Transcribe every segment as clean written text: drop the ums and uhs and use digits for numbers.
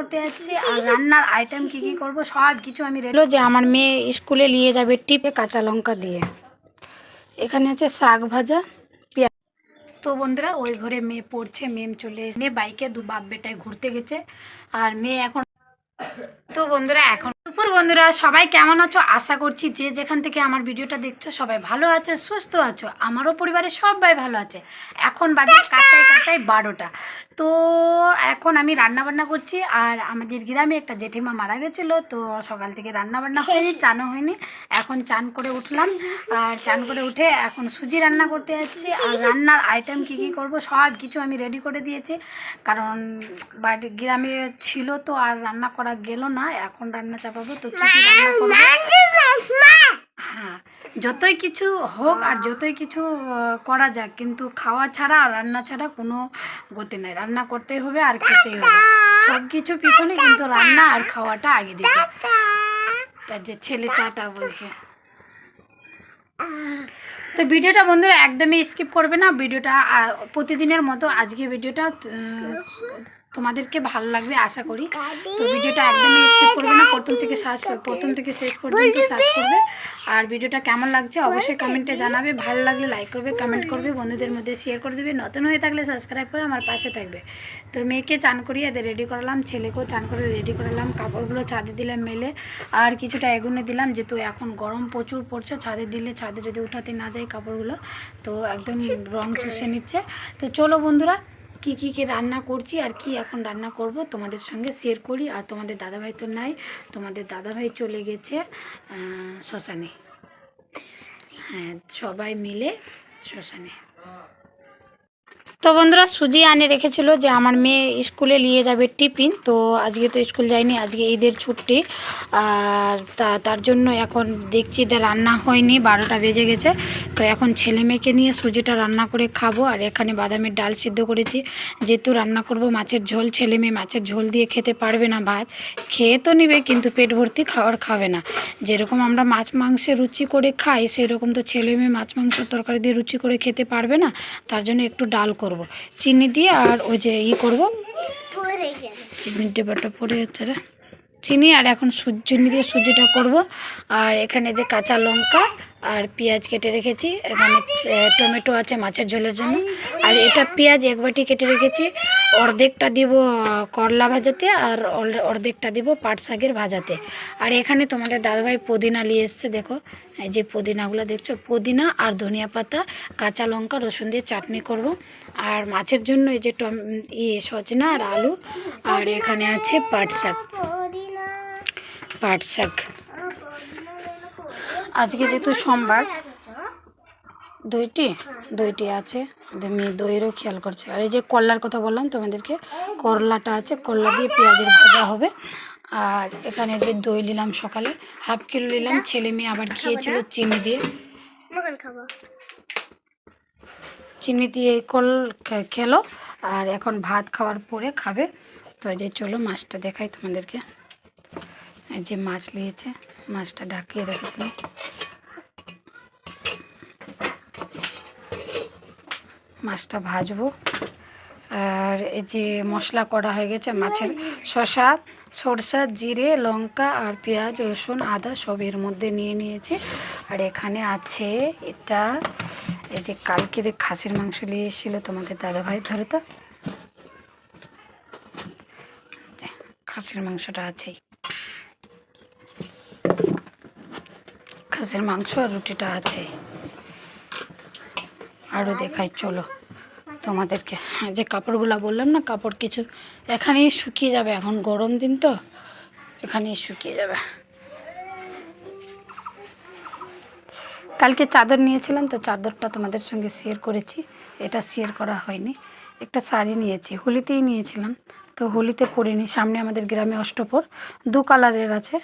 করতে যাচ্ছি আর রান্নার আইটেম কি করব সব কিছু আমি রেডি যে আমার মেয়ে স্কুলে নিয়ে যাবে টিপে কাঁচা লঙ্কা দিয়ে। এখানে আছে শাক ভাজা পেঁয়াজ। তো বন্ধুরা ওই ঘরে মেয়ে পড়ছে, মেম চলে এসে বাইকে দু বাপ বেটায় ঘুরতে গেছে আর মেয়ে এখন। তো বন্ধুরা এখন দুপুর। বন্ধুরা সবাই কেমন আছো? আশা করছি যে যেখান থেকে আমার ভিডিওটা দেখছো সবাই ভালো আছো, সুস্থ আছো। আমারও পরিবারের সবাই ভালো আছে। এখন বাজে কাটায় 12টা। তো এখন আমি রান্না বান্না করছি আর আমাদের গ্রামে একটা জেঠিমা মারা গেছিলো, তো সকাল থেকে রান্না বান্না হয়নি, চানও হয়নি। এখন চান করে উঠলাম আর চান করে উঠে এখন সুজি রান্না করতে যাচ্ছি আর রান্নার আইটেম কি করব সব কিছু আমি রেডি করে দিয়েছি, কারণ বাড়ি গ্রামে ছিল তো আর রান্না করা গেল না। এখন রান্না চাপাবো, তো কী রান্না করবো। হ্যাঁ, যতই কিছু হোক আর যতই কিছু করা যাক, কিন্তু খাওয়া ছাড়া আর রান্না ছাড়া কোনো গতি নাই। রান্না করতেই হবে আর খেতেই হবে, সব কিছু পিছনে, কিন্তু রান্না আর খাওয়াটা আগে দিতে। যে ছেলেটা বলছে। তো ভিডিওটা বন্ধুরা একদমই স্কিপ করবে না। ভিডিওটা প্রতিদিনের মতো আজকে ভিডিওটা তোমাদেরকে ভালো লাগবে আশা করি। তো ভিডিওটা একদমই স্কিপ করবে না, প্রথম থেকে শেষ পর্যন্ত সার্চ করবে। আর ভিডিওটা কেমন লাগছে অবশ্যই কমেন্টে জানাবে। ভালো লাগলে লাইক করবে, কমেন্ট করবে, বন্ধুদের মধ্যে শেয়ার করে দেবে। নতুন হয়ে থাকলে সাবস্ক্রাইব করে আমার পাশে থাকবে। তো মেয়েকে চান করিয়ে এদের রেডি করালাম, ছেলেকেও চান করে রেডি করালাম, কাপড়গুলো ছাদে দিলাম মেলে, আর কিছুটা এগুনে দিলাম, যেহেতু এখন গরম প্রচুর পড়ছে। ছাদে দিলে ছাদে যদি উঠাতে না যায় কাপড়গুলো তো একদম রং চুষে নিচ্ছে। তো চলো বন্ধুরা কি রান্না করছি আর কি এখন রান্না করব তোমাদের সঙ্গে শেয়ার করি। আর তোমাদের দাদাভাই তো নাই, তোমাদের দাদাভাই চলে গেছে শ্মশানে। হ্যাঁ, সবাই মিলে শ্মশানে। তো বন্ধুরা সুজি আনে রেখেছিল যে আমার মেয়ে স্কুলে নিয়ে যাবে টিফিন, তো আজকে তো স্কুল যায়নি, আজকে ঈদের ছুটি। আর তার জন্য এখন দেখছি যে রান্না হয়নি, 12টা বেজে গেছে। তো এখন ছেলে মেয়েকে নিয়ে সুজিটা রান্না করে খাবো। আর এখানে বাদামের ডাল সিদ্ধ করেছি, যেহেতু রান্না করব মাছের ঝোল। ছেলে মেয়ে মাছের ঝোল দিয়ে খেতে পারবে না, ভাত খেয়ে তো নিবে কিন্তু পেট ভর্তি খাবে না। যেরকম আমরা মাছ মাংসে রুচি করে খাই সেরকম তো ছেলে মেয়ে মাছ মাংস তরকারি দিয়ে রুচি করে খেতে পারবে না। তার জন্য একটু ডাল করব চিনি দিয়ে, আর ওই যে করবো চিনি ডেবাটা পড়ে যাচ্ছে রে, চিনি আর এখন চিনি দিয়ে সুজিটা করব। আর এখানে যে কাঁচা লঙ্কা আর পেঁয়াজ কেটে রেখেছি, এখানে টমেটো আছে মাছের ঝোলের জন্য। আর এটা পেঁয়াজ এক বাটি কেটে রেখেছি, অর্ধেকটা দিব করলা ভাজাতে আর অর্ধেকটা দিব পাট শাকের ভাজাতে। আর এখানে তোমাদের দাদাভাই পুদিনা নিয়ে এসছে, দেখো এই যে পুদিনাগুলো দেখছো, পুদিনা আর ধনিয়া পাতা, কাঁচা লঙ্কা রসুন দিয়ে চাটনি করব। আর মাছের জন্য এই যে সজনা আর আলু, আর এখানে আছে পাট শাক। আজকে যেহেতু সোমবার দইটি আছে, মেয়ে দইয়েরও খেয়াল করছে। আর এই যে করলার কথা বললাম তোমাদেরকে, করলাটা আছে, করলা দিয়ে পেঁয়াজের ভাজা হবে। আর এখানে যে দই নিলাম সকালে ½ কিলো নিলাম, ছেলে মেয়ে আবার খেয়েছিল চিনি দিয়ে খেলো। আর এখন ভাত খাওয়ার পরে খাবে। তো এই যে চলো মাছটা দেখাই তোমাদেরকে। এই যে মাছ নিয়েছে, মাছটা ঢাকিয়ে রেখেছিলাম। মাছটা ভাজবো। আর এই যে মশলা করা হয়ে গেছে মাছের, শসা সরষা জিরে লঙ্কা আর পেঁয়াজ রসুন আদা সব এর মধ্যে নিয়ে নিয়েছি। আর এখানে আছে এটা, এই যে কালকে খাসির মাংস নিয়ে এসেছিলো তোমাদের দাদাভাই, ধরো তো খাসির মাংসটা আছেই, খাসির মাংস আর রুটিটা আছে। আরও দেখাই চলো তোমাদেরকে। যে কাপড়গুলো বললাম না, কাপড় কিছু এখানেই শুকিয়ে যাবে, এখন গরম দিন তো এখানেই শুকিয়ে যাবে। কালকে চাদর নিয়েছিলাম, তো চাদরটা তোমাদের সঙ্গে শেয়ার করেছি, এটা শেয়ার করা হয়নি। একটা শাড়ি নিয়েছি, হোলিতেই নিয়েছিলাম, তো হোলিতে পরিনি। সামনে আমাদের গ্রামে অষ্টপর, 2 কালারের আছে,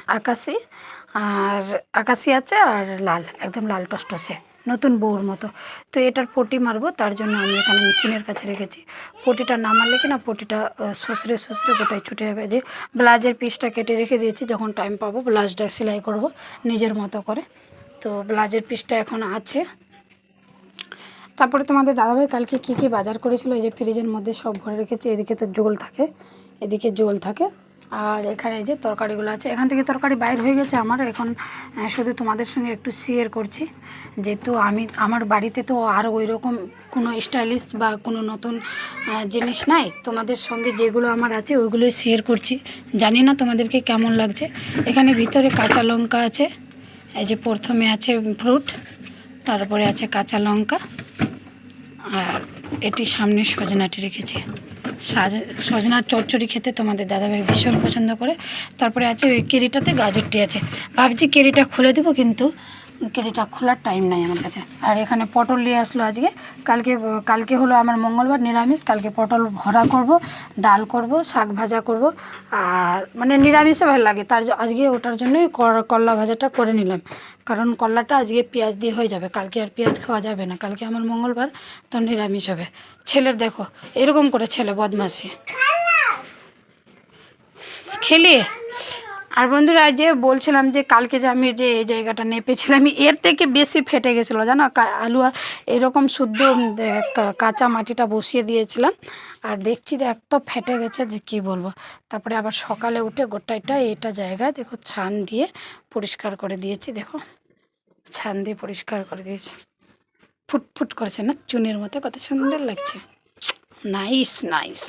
আকাশি আছে আর লাল, একদম লাল টসটসে নতুন বউর মতো। তো এটার পটি মারবো, তার জন্য আমি এখানে মেশিনের কাছে রেখেছি। পটিটা না মারলে কিনা পটিটা সসরে গোটায় ছুটে যাবে। যে ব্লাউজের পিসটা কেটে রেখে দিয়েছি, যখন টাইম পাবো ব্লাউজটা সেলাই করব নিজের মতো করে। তো ব্লাউজের পিসটা এখন আছে। তারপরে তোমাদের দাদাভাই কালকে কি বাজার করেছিল, এই যে ফ্রিজের মধ্যে সব ভরে রেখেছি। এদিকে তো জল থাকে, এদিকে জল থাকে, আর এখানে যে তরকারিগুলো আছে, এখান থেকে তরকারি বাইর হয়ে গেছে আমার। এখন শুধু তোমাদের সঙ্গে একটু শেয়ার করছি, যেহেতু আমার বাড়িতে তো আর ওই রকম কোনো স্টাইলিশ বা কোনো নতুন জিনিস নাই। তোমাদের সঙ্গে যেগুলো আমার আছে ওইগুলোই শেয়ার করছি। জানি না তোমাদেরকে কেমন লাগছে। এখানে ভিতরে কাঁচা লঙ্কা আছে, এই যে প্রথমে আছে ফ্রুট, তারপরে আছে কাঁচা লঙ্কা, আর এটির সামনে সজনাটি রেখেছি। সজনার চচ্চড়ি খেতে তোমাদের দাদাভাই ভীষণ পছন্দ করে। তারপরে আছে ওই কেরিটাতে গাজরটি আছে। ভাবছি কেরিটা খুলে দেবো, কিন্তু কেরিটা খোলার টাইম নাই আমার কাছে। আর এখানে পটল নিয়ে আসলো আজকে। কালকে হলো আমার মঙ্গলবার, নিরামিষ। কালকে পটল ভরা করব, ডাল করব, শাক ভাজা করব। আর মানে নিরামিষে ভালো লাগে, আজকে ওটার জন্যই করলা ভাজাটা করে নিলাম। কারণ করলাটা আজকে পেঁয়াজ দিয়ে হয়ে যাবে, কালকে আর পেঁয়াজ খাওয়া যাবে না। কালকে আমার মঙ্গলবার, তো নিরামিষ হবে। ছেলের দেখো এরকম করে ছেলে বদমাশি খেলি। আর বন্ধুরা, যে বলছিলাম যে কালকে যে আমি যে এই জায়গাটা নেপেছিলাম, এর থেকে বেশি ফেটে গেছিলো জানো। আলু এরকম শুদ্ধ কাঁচা মাটিটা বসিয়ে দিয়েছিলাম, আর দেখছি যে এত ফেটে গেছে যে কি বলবো। তারপরে আবার সকালে উঠে গোটাইটা এটা জায়গায় দেখো ছান দিয়ে পরিষ্কার করে দিয়েছি। দেখো ছান দিয়ে পরিষ্কার করে দিয়েছি, ফুটফুট করেছে না চুনের মতো, কত সুন্দর লাগছে। Nice nice.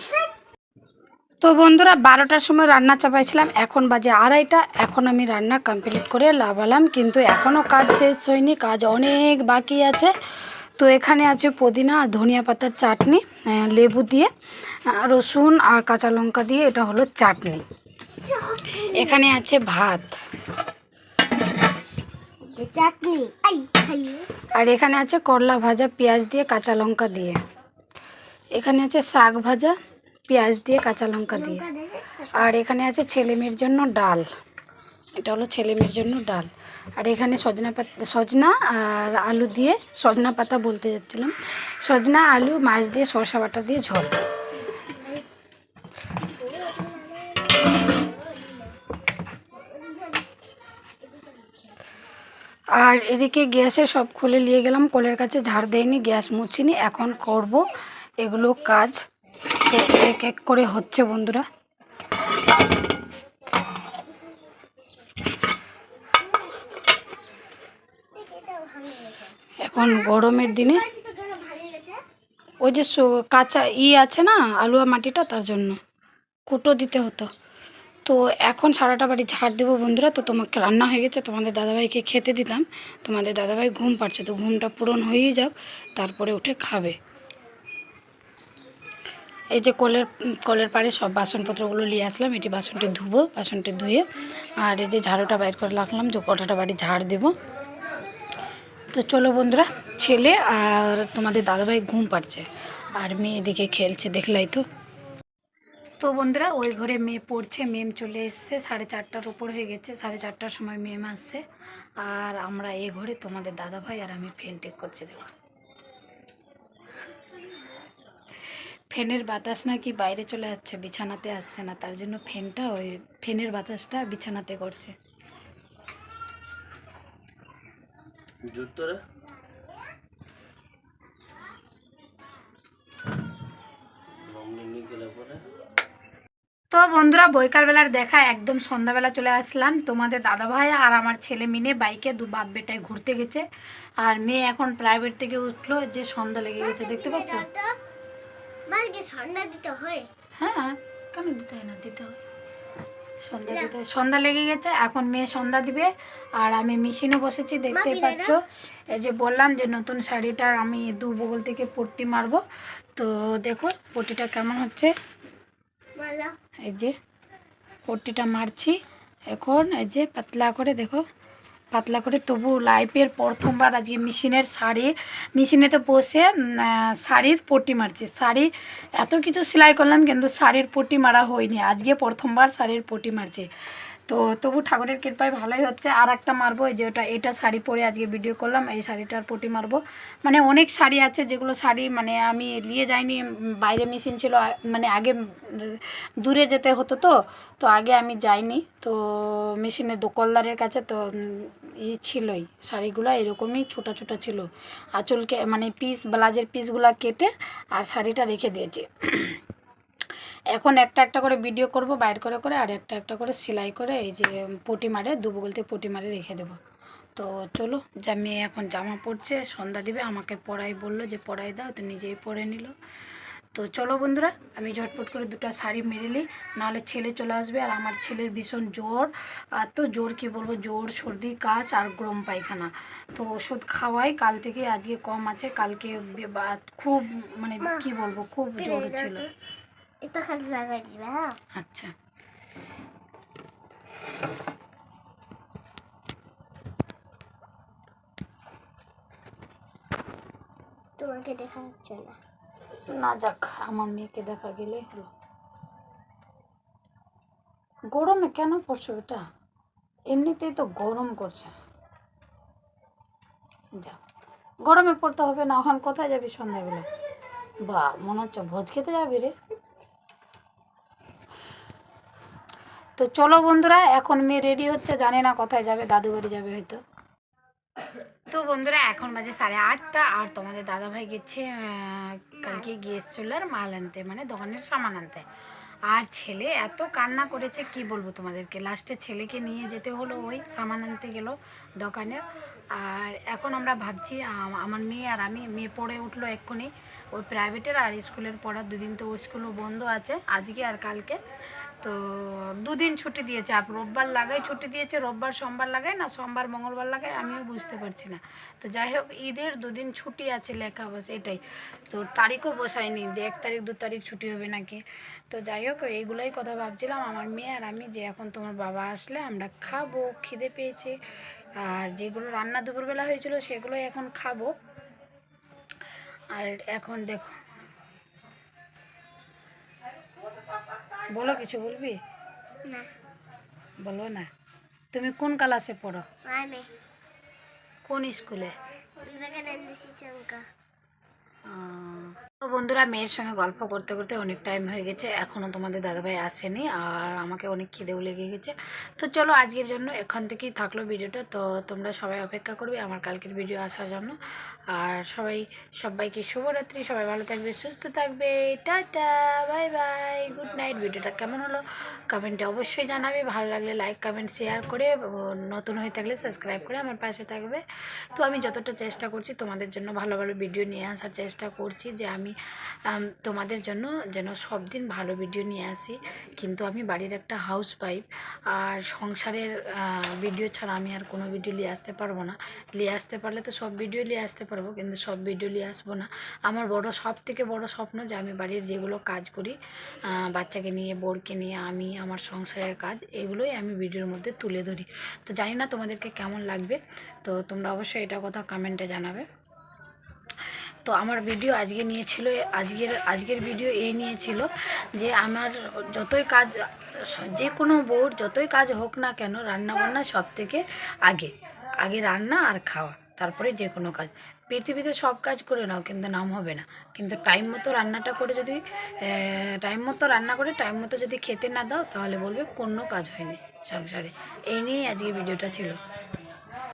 তো বন্ধুরা, 12টার সময় রান্না চাপাইছিলাম, এখন বাজে 2:30। এখন আমি রান্না কমপ্লিট করে লাভালাম, কিন্তু এখনও কাজ শেষ হয়নি, কাজ অনেক বাকি আছে। তো এখানে আছে পুদিনা আর ধনিয়া পাতার চাটনি, লেবু দিয়ে, রসুন আর কাঁচা লঙ্কা দিয়ে, এটা হলো চাটনি। এখানে আছে ভাত, আর এখানে আছে করলা ভাজা পেঁয়াজ দিয়ে কাঁচা লঙ্কা দিয়ে। এখানে আছে শাক ভাজা পেঁয়াজ দিয়ে কাঁচা লঙ্কা দিয়ে। আর এখানে আছে ছেলেমেয়ের জন্য ডাল, এটা হলো ছেলেমেয়ের জন্য ডাল। আর এখানে সজনা আর আলু দিয়ে, সজনা পাতা বলতে যাচ্ছিলাম, সজনা আলু মাছ দিয়ে সরষা বাটা দিয়ে ঝোল। আর এদিকে গ্যাসে সব খুলে নিয়ে গেলাম, কলের কাছে ঝাড় দেয়নি, গ্যাস মুছিনি, এখন করব এগুলো কাজ। তো এক এক করে হচ্ছে বন্ধুরা। এখন গরমের দিনে ওই যে কাঁচা আছে না আলুয়া মাটিটা, তার জন্য কুটো দিতে হতো। তো এখন সারাটা বাড়ি ঝাড় দেবো বন্ধুরা। তো তোমাকে রান্না হয়ে গেছে, তোমাদের দাদাভাইকে খেতে দিলাম। তোমাদের দাদাভাই ঘুম পাচ্ছে, তো ঘুমটা পূরণ হয়েই যাক, তারপরে উঠে খাবে। এই যে কলের পাড়ে সব বাসনপত্রগুলো নিয়ে আসলাম, এটি বাসনটি ধুবো, বাসনটি ধুয়ে আর এই যে ঝাড়ুটা বাইর করে রাখলাম, যে গোটাটা বাড়ি ঝাড় দেবো। তো চলো বন্ধুরা, ছেলে আর তোমাদের দাদাভাই ঘুম পাচ্ছে, আর মেয়ে এদিকে খেলছে, দেখলাই তো। তো বন্ধুরা, ওই ঘরে মেয়ে পড়ছে, মেম চলে এসছে, 4:30টার উপর হয়ে গেছে, 4:30টার সময় মেম আসছে। আর আমরা এই ঘরে তোমাদের দাদাভাই আর আমি ফ্যান ঠিক করছি। দেখো ফ্যানের বাতাস নাকি বাইরে চলে যাচ্ছে, বিছানাতে আসছে না, তার জন্য ফ্যানটা ওই ফ্যানের বাতাসটা বিছানাতে করছে। তো বন্ধুরা, বৈকালবেলার দেখা, একদম সন্ধ্যাবেলা চলে আসলাম। তোমাদের দাদাভাই আর আমার ছেলে মিলে বাইকে বাপ বেটায় ঘুরতে গেছে। আর মেয়ে এখন প্রাইভেট থেকে উঠলো, যে সন্ধ্যা লেগে গেছে, দেখতে পাচ্ছ। হ্যাঁ, কেন দিতে হয় না, দিতে হয়, সন্ধ্যা দিতে হয়। সন্ধ্যা লেগে গেছে, এখন মেয়ে সন্ধ্যা দিবে। আর আমি মেশিনে বসেছি, দেখতেই পাচ্ছ। এই যে বললাম যে নতুন শাড়িটার আমি দু বগল থেকে পট্টি মারবো। তো দেখো পট্টিটা কেমন হচ্ছে, এই যে পট্টিটা মারছি এখন, এই যে পাতলা করে, দেখো পাতলা করে। তবু লাইফের প্রথমবার আজকে মেশিনেতে বসে শাড়ির পট্টি মারছি। শাড়ি এত কিছু সেলাই করলাম, কিন্তু শাড়ির পট্টি মারা হয়নি, আজকে প্রথমবার শাড়ির পট্টি মারছি। তো তবু ঠাকুরের কৃপায় ভালোই হচ্ছে। আর একটা মারবো, এই যে এটা শাড়ি পরে আজকে ভিডিও করলাম, এই শাড়িটার পটি মারবো। মানে অনেক শাড়ি আছে যেগুলো শাড়ি মানে আমি নিয়ে যাইনি, বাইরে মেশিন ছিল, মানে আগে দূরে যেতে হতো, তো আগে আমি যাইনি। তো মেশিনের দোকানদারের কাছে তো ছিলই, শাড়িগুলো এরকমই ছোটো ছোটো ছিল। আঁচলকে মানে ব্লাউজের পিসগুলো কেটে আর শাড়িটা রেখে দিয়েছি। এখন একটা একটা করে ভিডিও করব বাইর করে করে, আর একটা একটা করে সেলাই করে এই যে পটি মারে দুবো বলতে পটি মারে রেখে দেবো। তো চলো, যা মেয়ে এখন জামা পরছে, সন্ধ্যা দিবে, আমাকে পরাই বললো যে পরাই দাও, তো নিজেই পরে নিল। তো চলো বন্ধুরা, আমি ঝটপট করে দুটো শাড়ি মেরে নিই, নাহলে ছেলে চলে আসবে। আর আমার ছেলের ভীষণ জ্বর, আর তো জ্বর কী বলবো, জ্বর সর্দি কাশ আর গরম পায়খানা। তো ওষুধ খাওয়াই কাল থেকে, আজকে কম আছে, কালকে খুব মানে কি বলবো, খুব জ্বর ছিল। এটা খালি লাগাই দিবে। হ্যাঁ আচ্ছা, তোমাকে দেখা যাচ্ছে না। না যাক, আমার মেয়েকে দেখা গেলে হলো। গরমে কেন পড়ছো এটা? এমনিতেই তো গরম করছে। যা, গরমে পড়তে হবে না। এখন কোথায় যাবি সন্ধ্যাবেলা? বা মনে হচ্ছে ভোজ খেতে যাবি রে। তো চলো বন্ধুরা, এখন মেয়ে রেডি হচ্ছে, জানি না কোথায় যাবে, দাদু বাড়ি যাবে হয়তো। তো বন্ধুরা এখন বাজে 8:30, আর তোমাদের দাদাভাই গেছে কালকে গিয়েছিল আর মাল আনতে, মানে দোকানের সামান আনতে। আর ছেলে এত কান্না করেছে কি বলবো তোমাদেরকে, লাস্টে ছেলেকে নিয়ে যেতে হলো, ওই সামান আনতে গেল দোকানে। আর এখন আমরা ভাবছি আমার মেয়ে আর আমি, মেয়ে পড়ে উঠলো এক্ষুনি, ওই প্রাইভেটের আর স্কুলের পড়া দুদিন, তো ওই স্কুলও বন্ধ আছে আজকে আর কালকে। তো দুদিন ছুটি দিয়েছে, আর রোববার লাগাই ছুটি দিয়েছে, রোববার সোমবার লাগায় না, সোমবার মঙ্গলবার লাগায়, আমিও বুঝতে পারছি না। তো যাই হোক, ঈদের দুদিন ছুটি আছে লেখা, বাস এটাই। তো তারিখও বসায়নি, 1 তারিখ 2 তারিখ ছুটি হবে নাকি। তো যাই হোক, এইগুলোই কথা ভাবছিলাম আমার মেয়ে আর আমি, যে এখন তোমার বাবা আসলে আমরা খাবো, খিদে পেয়েছে। আর যেগুলো রান্না দুপুরবেলা হয়েছিল সেগুলোই এখন খাবো। আর এখন দেখো, বলো, কিছু বলবি? না বলবো না। তুমি কোন ক্লাসে পড়ো? মানে কোন স্কুলে? বিবেকানন্দ শিশুসংঘ। তো বন্ধুরা, মেয়ের সঙ্গে গল্প করতে করতে অনেক টাইম হয়ে গেছে, এখনও তোমাদের দাদাভাই আসেনি, আর আমাকে অনেক খিদেও লেগে গেছে। তো চলো, আজকের জন্য এখান থেকেই থাকলো ভিডিওটা। তো তোমরা সবাই অপেক্ষা করবে আমার কালকের ভিডিও আসার জন্য। আর সবাইকে শুভরাত্রি, সবাই ভালো থাকবে, সুস্থ থাকবে, tata, bye bye, good night. ভিডিওটা কেমন হলো কমেন্টে অবশ্যই জানাবে, ভালো লাগলে লাইক কমেন্ট শেয়ার করে, নতুন হয়ে থাকলে সাবস্ক্রাইব করে আমার পাশে থাকবে। তো আমি যতটা চেষ্টা করছি তোমাদের জন্য ভালো ভালো ভিডিও নিয়ে আসার চেষ্টা করছি, যে আমি তোমাদের জন্য যেন সব দিন ভালো ভিডিও নিয়ে আসি। কিন্তু আমি বাড়ির একটা হাউস ওয়াইফ, আর সংসারের ভিডিও ছাড়া আমি আর কোনো ভিডিও নিয়ে আসতে পারবো না। নিয়ে আসতে পারলে তো সব ভিডিও নিয়ে আসতে পারবো, কিন্তু সব ভিডিও নিয়ে আসবো না। আমার সব থেকে বড় স্বপ্ন যে আমি বাড়ির যেগুলো কাজ করি, বাচ্চাকে নিয়ে, বোরকে নিয়ে, আমি আমার সংসারের কাজ, এগুলোই আমি ভিডিওর মধ্যে তুলে ধরি। তো জানি না তোমাদেরকে কেমন লাগবে, তো তোমরা অবশ্যই এটা কথা কমেন্টে জানাবে। তো আমার ভিডিও আজকে নিয়েছিল, আজকের ভিডিও এই নিয়েছিল যে আমার যতই কাজ, যে কোনো বউর যতই কাজ হোক না কেন, রান্নাবান্না সব থেকে আগে আগে রান্না আর খাওয়া, তারপরে যে কোনো কাজ। পৃথিবীতে সব কাজ করে নাও, কিন্তু নাম হবে না। কিন্তু টাইম মতো রান্নাটা করে যদি টাইম মতো রান্না করে টাইম মতো যদি খেতে না দাও, তাহলে বলবে কোনো কাজ হয়নি সংসারে। এই নিয়েই আজকে ভিডিওটা ছিল।